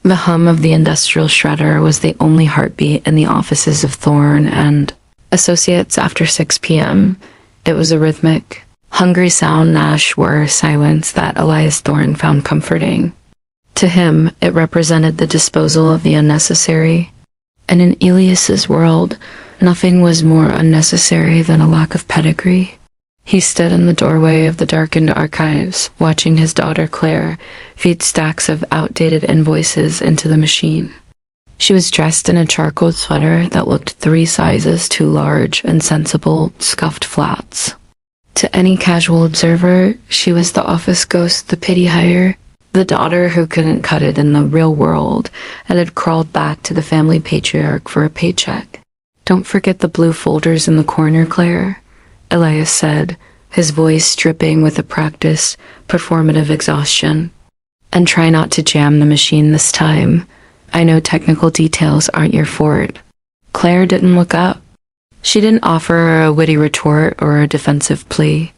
The hum of the industrial shredder was the only heartbeat in the offices of Thorne and Associates after 6 p.m. It was a rhythmic, hungry sound Nash wore silence that Elias Thorne found comforting. To him, it represented the disposal of the unnecessary. And in Elias's world, nothing was more unnecessary than a lack of pedigree. He stood in the doorway of the darkened archives, watching his daughter Claire feed stacks of outdated invoices into the machine. She was dressed in a charcoal sweater that looked 3 sizes too large and sensible, scuffed flats. To any casual observer, she was the office ghost, the pity hire, the daughter who couldn't cut it in the real world and had crawled back to the family patriarch for a paycheck. "Don't forget the blue folders in the corner, Claire," Elias said, his voice dripping with a practiced, performative exhaustion. "And try not to jam the machine this time. I know technical details aren't your forte." Claire didn't look up. She didn't offer a witty retort or a defensive plea.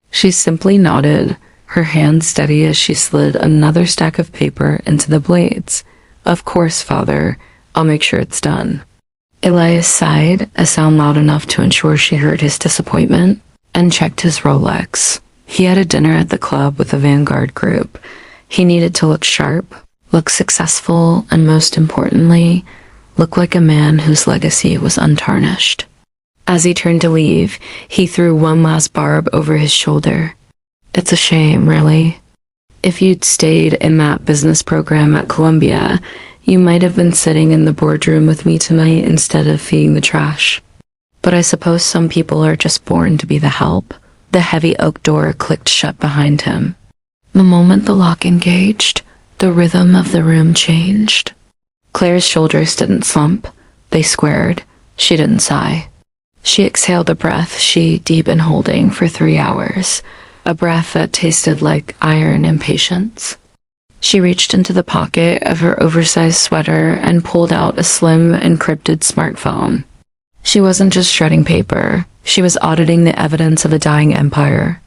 She simply nodded, her hand steady as she slid another stack of paper into the blades. "Of course, Father. I'll make sure it's done." Elias sighed, a sound loud enough to ensure she heard his disappointment, and checked his Rolex. He had a dinner at the club with a Vanguard group. He needed to look sharp, look successful, and most importantly, look like a man whose legacy was untarnished. As he turned to leave, he threw one last barb over his shoulder. "It's a shame, really. If you'd stayed in that business program at Columbia, you might have been sitting in the boardroom with me tonight instead of feeding the trash. But I suppose some people are just born to be the help." The heavy oak door clicked shut behind him. The moment the lock engaged, the rhythm of the room changed. Claire's shoulders didn't slump. They squared. She didn't sigh. She exhaled a breath she'd been holding for 3 hours, a breath that tasted like iron impatience. She reached into the pocket of her oversized sweater and pulled out a slim, encrypted smartphone. She wasn't just shredding paper. She was auditing the evidence of a dying empire.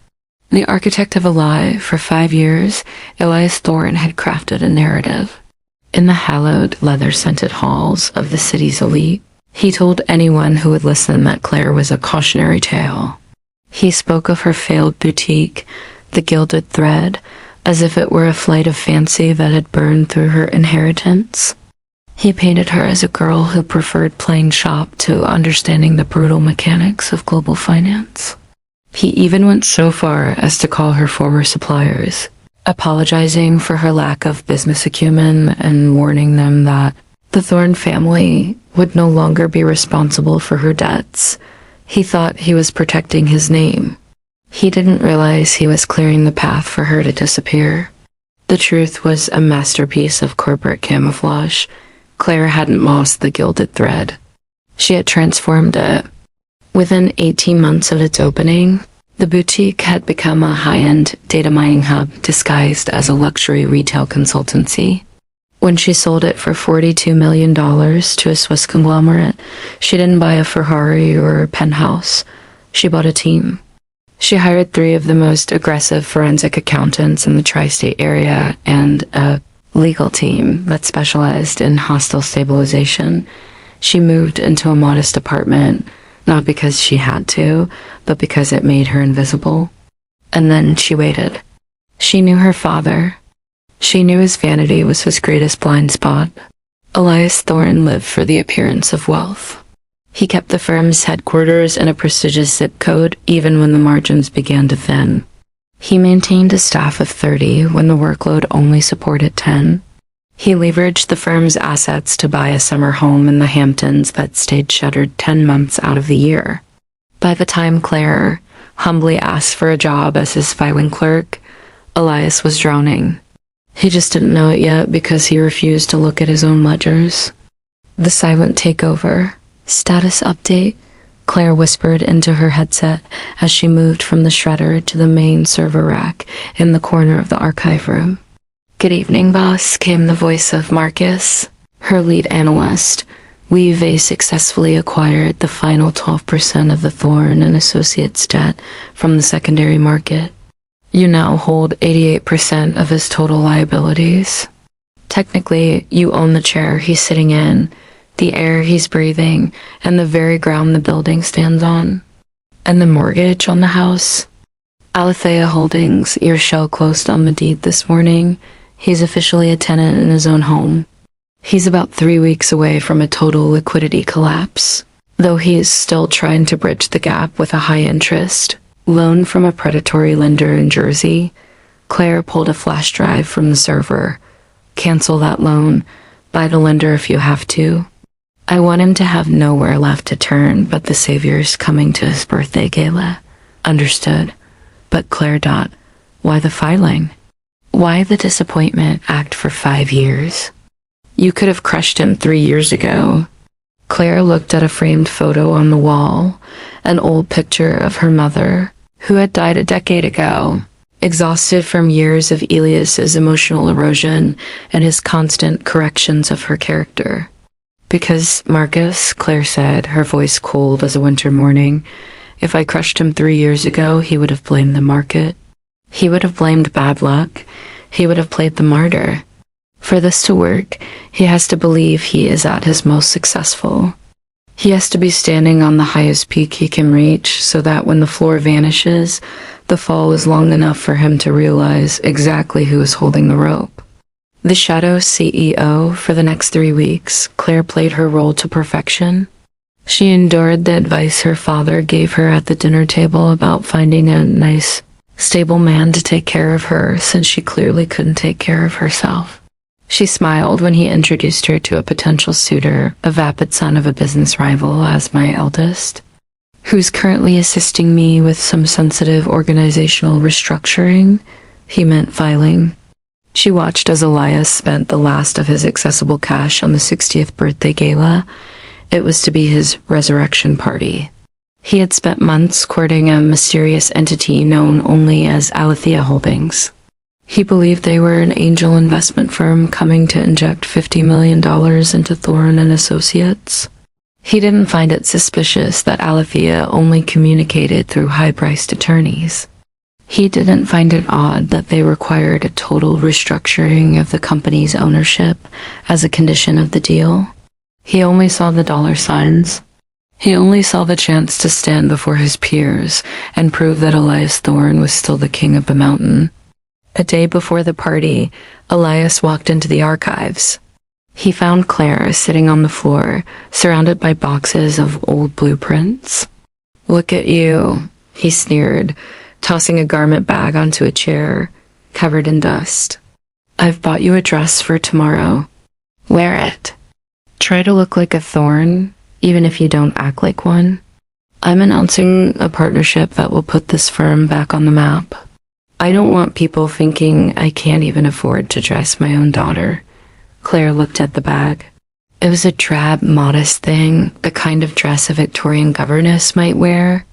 The architect of a lie, for 5 years, Elias Thorne had crafted a narrative. In the hallowed, leather-scented halls of the city's elite, he told anyone who would listen that Claire was a cautionary tale. He spoke of her failed boutique, the gilded thread, as if it were a flight of fancy that had burned through her inheritance. He painted her as a girl who preferred playing shop to understanding the brutal mechanics of global finance. He even went so far as to call her former suppliers, apologizing for her lack of business acumen and warning them that the Thorne family would no longer be responsible for her debts. He thought he was protecting his name. He didn't realize he was clearing the path for her to disappear. The truth was a masterpiece of corporate camouflage. Claire hadn't lost the gilded thread. She had transformed it. Within 18 months of its opening, the boutique had become a high-end data mining hub disguised as a luxury retail consultancy. When she sold it for $42 million to a Swiss conglomerate, she didn't buy a Ferrari or a penthouse. She bought a team. She hired 3 of the most aggressive forensic accountants in the tri-state area and a legal team that specialized in hostile stabilization. She moved into a modest apartment, not because she had to, but because it made her invisible. And then she waited. She knew her father. She knew his vanity was his greatest blind spot. Elias Thorne lived for the appearance of wealth. He kept the firm's headquarters in a prestigious zip code even when the margins began to thin. He maintained a staff of 30 when the workload only supported 10. He leveraged the firm's assets to buy a summer home in the Hamptons that stayed shuttered 10 months out of the year. By the time Claire humbly asked for a job as his filing clerk, Elias was drowning. He just didn't know it yet because he refused to look at his own ledgers. The silent takeover. "Status update," Claire whispered into her headset as she moved from the shredder to the main server rack in the corner of the archive room. "Good evening, boss," came the voice of Marcus, her lead analyst. "We've successfully acquired the final 12% of the Thorne and Associates debt from the secondary market. You now hold 88% of his total liabilities." Technically, you own the chair he's sitting in, the air he's breathing, and the very ground the building stands on. And the mortgage on the house? Alethea Holdings, your shell closed on the deed this morning. He's officially a tenant in his own home. He's about 3 weeks away from a total liquidity collapse, though he is still trying to bridge the gap with a high-interest loan from a predatory lender in Jersey. Claire pulled a flash drive from the server. Cancel that loan. Buy the lender if you have to. I want him to have nowhere left to turn but the saviors coming to his birthday gala. Understood. But Claire. Why the filing? Why the disappointment act for 5 years? You could have crushed him 3 years ago. Claire looked at a framed photo on the wall, an old picture of her mother, who had died a decade ago, exhausted from years of Elias's emotional erosion and his constant corrections of her character. Because, Marcus, Claire said, her voice cold as a winter morning, if I crushed him 3 years ago, he would have blamed the market. He would have blamed bad luck. He would have played the martyr. For this to work, he has to believe he is at his most successful. He has to be standing on the highest peak he can reach so that when the floor vanishes, the fall is long enough for him to realize exactly who is holding the rope. The shadow CEO for the next 3 weeks, Claire played her role to perfection. She endured the advice her father gave her at the dinner table about finding a nice, stable man to take care of her since she clearly couldn't take care of herself. She smiled when he introduced her to a potential suitor, a vapid son of a business rival as my eldest, who's currently assisting me with some sensitive organizational restructuring. He meant filing. She watched as Elias spent the last of his accessible cash on the 60th birthday gala. It was to be his resurrection party. He had spent months courting a mysterious entity known only as Alethea Holdings. He believed they were an angel investment firm coming to inject $50 million into Thorne and Associates. He didn't find it suspicious that Alethea only communicated through high-priced attorneys. He didn't find it odd that they required a total restructuring of the company's ownership as a condition of the deal. He only saw the dollar signs. He only saw the chance to stand before his peers and prove that Elias Thorne was still the king of the mountain. A day before the party, Elias walked into the archives. He found Claire sitting on the floor, surrounded by boxes of old blueprints. "Look at you," he sneered, tossing a garment bag onto a chair, covered in dust. "I've bought you a dress for tomorrow. Wear it. Try to look like a thorn, even if you don't act like one. I'm announcing a partnership that will put this firm back on the map. I don't want people thinking I can't even afford to dress my own daughter." Claire looked at the bag. It was a drab, modest thing, the kind of dress a Victorian governess might wear.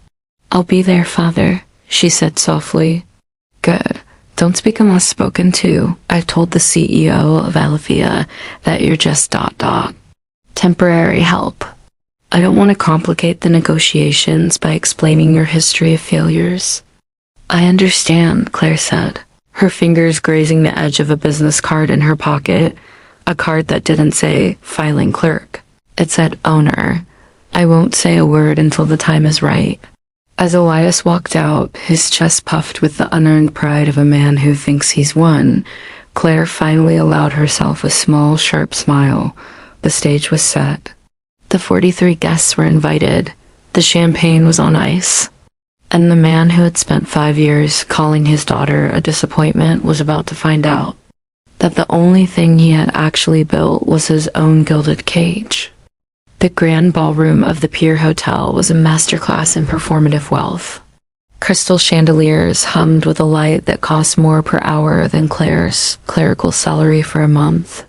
"I'll be there, Father," she said softly. "Good. Don't speak unless spoken to. I've told the CEO of Alethea that you're just ... temporary help. I don't want to complicate the negotiations by explaining your history of failures." "I understand," Claire said, her fingers grazing the edge of a business card in her pocket, a card that didn't say filing clerk. It said owner. "I won't say a word until the time is right." As Elias walked out, his chest puffed with the unearned pride of a man who thinks he's won, Claire finally allowed herself a small, sharp smile. The stage was set. The 43 guests were invited. The champagne was on ice. And the man who had spent 5 years calling his daughter a disappointment was about to find out that the only thing he had actually built was his own gilded cage. The grand ballroom of the Pier Hotel was a masterclass in performative wealth. Crystal chandeliers hummed with a light that cost more per hour than Claire's clerical salary for a month.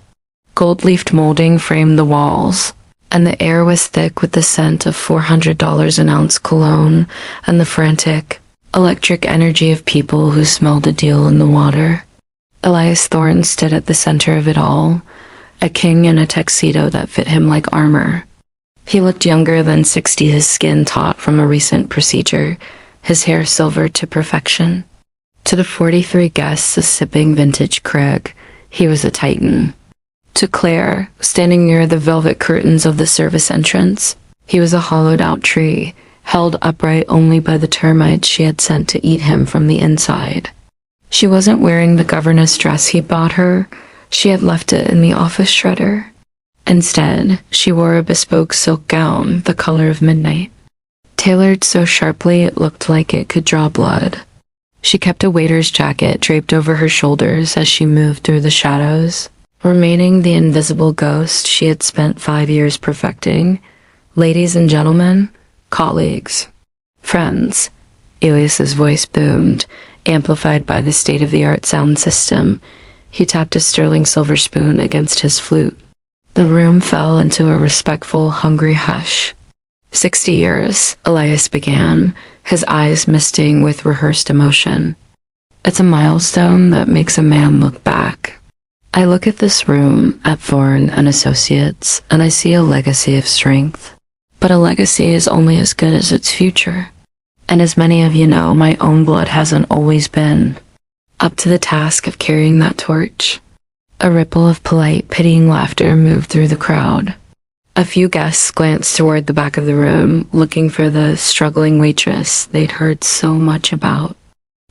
Gold-leafed molding framed the walls, and the air was thick with the scent of $400 an ounce cologne and the frantic, electric energy of people who smelled a deal in the water. Elias Thorne stood at the center of it all, a king in a tuxedo that fit him like armor. He looked younger than 60, his skin taut from a recent procedure, his hair silvered to perfection. To the 43 guests sipping vintage Craig, he was a titan. To Claire, standing near the velvet curtains of the service entrance, he was a hollowed-out tree, held upright only by the termites she had sent to eat him from the inside. She wasn't wearing the governess dress he bought her. She had left it in the office shredder. Instead, she wore a bespoke silk gown, the color of midnight, tailored so sharply it looked like it could draw blood. She kept a waiter's jacket draped over her shoulders as she moved through the shadows, remaining the invisible ghost she had spent 5 years perfecting. Ladies and gentlemen, colleagues, friends, Elias's voice boomed, amplified by the state-of-the-art sound system. He tapped a sterling silver spoon against his flute. The room fell into a respectful, hungry hush. 60 years, Elias began, his eyes misting with rehearsed emotion. It's a milestone that makes a man look back. I look at this room, at Thorne and Associates, and I see a legacy of strength. But a legacy is only as good as its future. And as many of you know, my own blood hasn't always been up to the task of carrying that torch. A ripple of polite, pitying laughter moved through the crowd. A few guests glanced toward the back of the room, looking for the struggling waitress they'd heard so much about.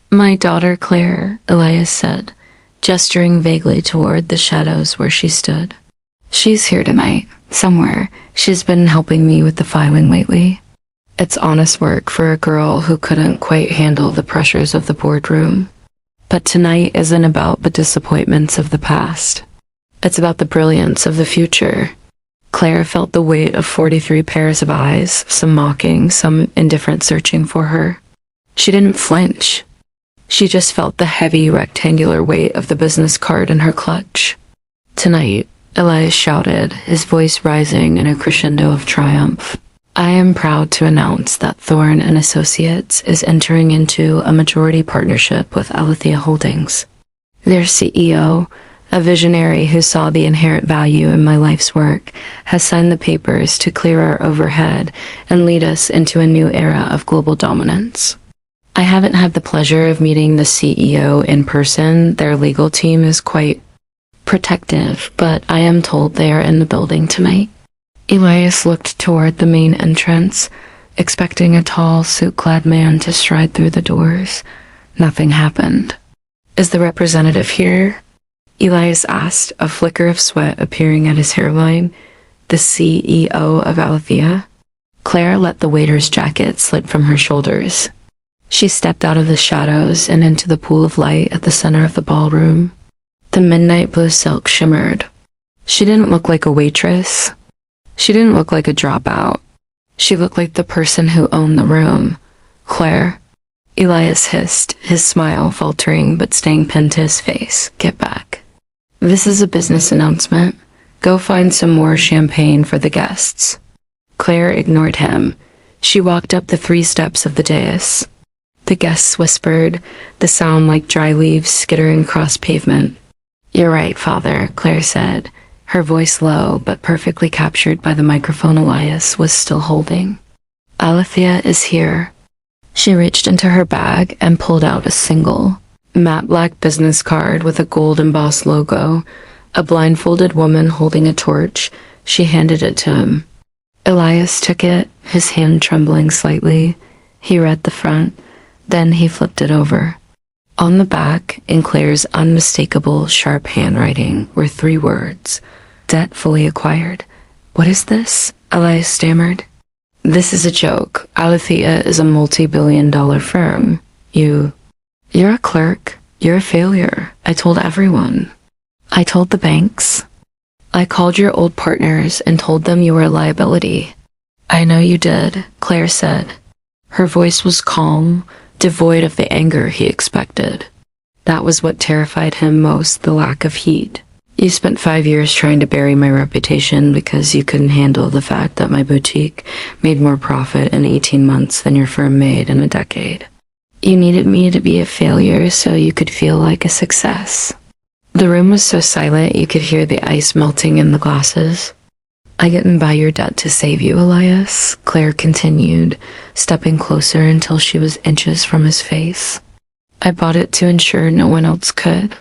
My daughter Claire, Elias said, gesturing vaguely toward the shadows where she stood. She's here tonight, somewhere. She's been helping me with the filing lately. It's honest work for a girl who couldn't quite handle the pressures of the boardroom. But tonight isn't about the disappointments of the past. It's about the brilliance of the future. Claire felt the weight of 43 pairs of eyes, some mocking, some indifferent, searching for her. She didn't flinch. She just felt the heavy, rectangular weight of the business card in her clutch. Tonight, Elias shouted, his voice rising in a crescendo of triumph. I am proud to announce that Thorne and Associates is entering into a majority partnership with Alethea Holdings. Their CEO, a visionary who saw the inherent value in my life's work, has signed the papers to clear our overhead and lead us into a new era of global dominance. I haven't had the pleasure of meeting the CEO in person. Their legal team is quite protective, but I am told they are in the building tonight. Elias looked toward the main entrance, expecting a tall, suit-clad man to stride through the doors. Nothing happened. Is the representative here? Elias asked, a flicker of sweat appearing at his hairline. The CEO of Alethea? Claire let the waiter's jacket slip from her shoulders. She stepped out of the shadows and into the pool of light at the center of the ballroom. The midnight blue silk shimmered. She didn't look like a waitress. She didn't look like a dropout. She looked like the person who owned the room. Claire? Elias hissed, his smile faltering but staying pinned to his face. Get back. This is a business announcement. Go find some more champagne for the guests. Claire ignored him. She walked up the 3 steps of the dais. The guests whispered, the sound like dry leaves skittering across pavement. You're right, Father, Claire said, her voice low but perfectly captured by the microphone Elias was still holding. Alethea is here. She reached into her bag and pulled out a single, matte black business card with a gold embossed logo. A blindfolded woman holding a torch. She handed it to him. Elias took it, his hand trembling slightly. He read the front, then he flipped it over. On the back, in Claire's unmistakable, sharp handwriting, were 3 words. Debt fully acquired. What is this? Elias stammered. This is a joke. Alethea is a multi-billion-dollar firm. You're a clerk. You're a failure. I told everyone. I told the banks. I called your old partners and told them you were a liability. I know you did, Claire said. Her voice was calm, devoid of the anger he expected. That was what terrified him most, the lack of heat. You spent 5 years trying to bury my reputation because you couldn't handle the fact that my boutique made more profit in 18 months than your firm made in a decade. You needed me to be a failure so you could feel like a success. The room was so silent you could hear the ice melting in the glasses. I didn't buy your debt to save you, Elias, Claire continued, stepping closer until she was inches from his face. I bought it to ensure no one else could.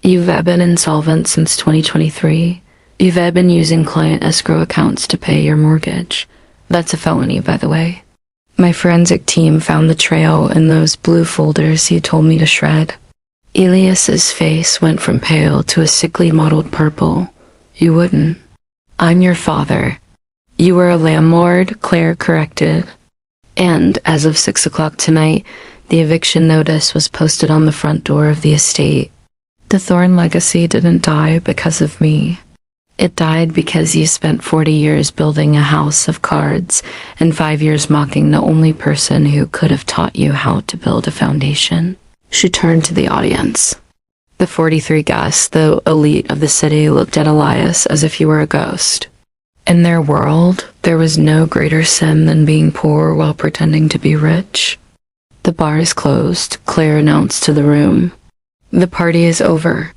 You've been insolvent since 2023. You've been using client escrow accounts to pay your mortgage. That's a felony, by the way. My forensic team found the trail in those blue folders you told me to shred. Elias's face went from pale to a sickly mottled purple. You wouldn't. I'm your father. You were a landlord, Claire corrected. And as of 6 o'clock tonight, the eviction notice was posted on the front door of the estate. The Thorne legacy didn't die because of me. It died because you spent 40 years building a house of cards and 5 years mocking the only person who could have taught you how to build a foundation. She turned to the audience. The 43 guests, the elite of the city, looked at Elias as if he were a ghost. In their world, there was no greater sin than being poor while pretending to be rich. The bar is closed, Claire announced to the room. The party is over.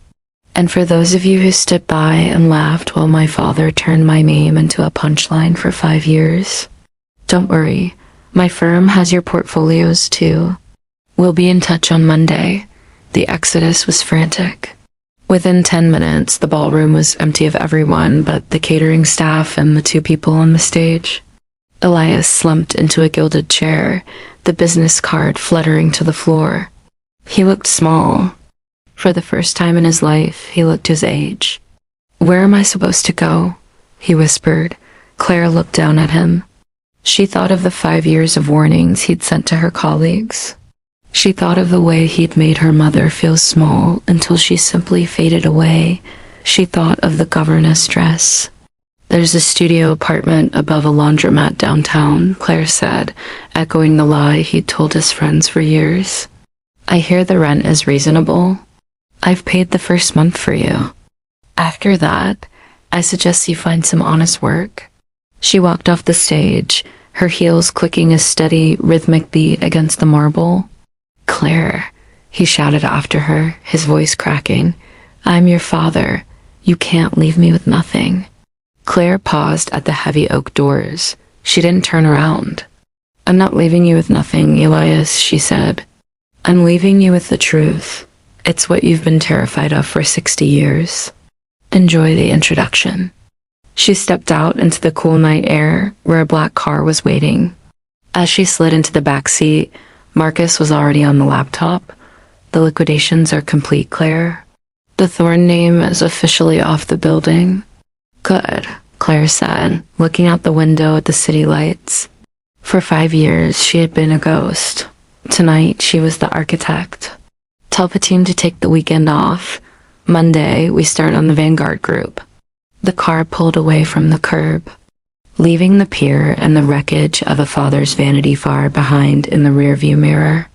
And for those of you who stood by and laughed while my father turned my name into a punchline for 5 years, don't worry, my firm has your portfolios too. We'll be in touch on Monday. The exodus was frantic. Within 10 minutes, the ballroom was empty of everyone but the catering staff and the 2 people on the stage. Elias slumped into a gilded chair, the business card fluttering to the floor. He looked small. For the first time in his life, he looked his age. Where am I supposed to go? He whispered. Claire looked down at him. She thought of the 5 years of warnings he'd sent to her colleagues. She thought of the way he'd made her mother feel small until she simply faded away. She thought of the governess dress. There's a studio apartment above a laundromat downtown, Claire said, echoing the lie he'd told his friends for years. I hear the rent is reasonable. I've paid the first month for you. After that, I suggest you find some honest work. She walked off the stage, her heels clicking a steady, rhythmic beat against the marble. Claire, he shouted after her, his voice cracking. I'm your father. You can't leave me with nothing. Claire paused at the heavy oak doors. She didn't turn around. I'm not leaving you with nothing, Elias, she said. I'm leaving you with the truth. It's what you've been terrified of for 60 years. Enjoy the introduction. She stepped out into the cool night air where a black car was waiting. As she slid into the back seat, Marcus was already on the laptop. The liquidations are complete, Claire. The Thorne name is officially off the building. Good, Claire said, looking out the window at the city lights. For 5 years, she had been a ghost. Tonight, she was the architect. Tell the team to take the weekend off. Monday, we start on the Vanguard group. The car pulled away from the curb, leaving the pier and the wreckage of a father's vanity far behind in the rearview mirror.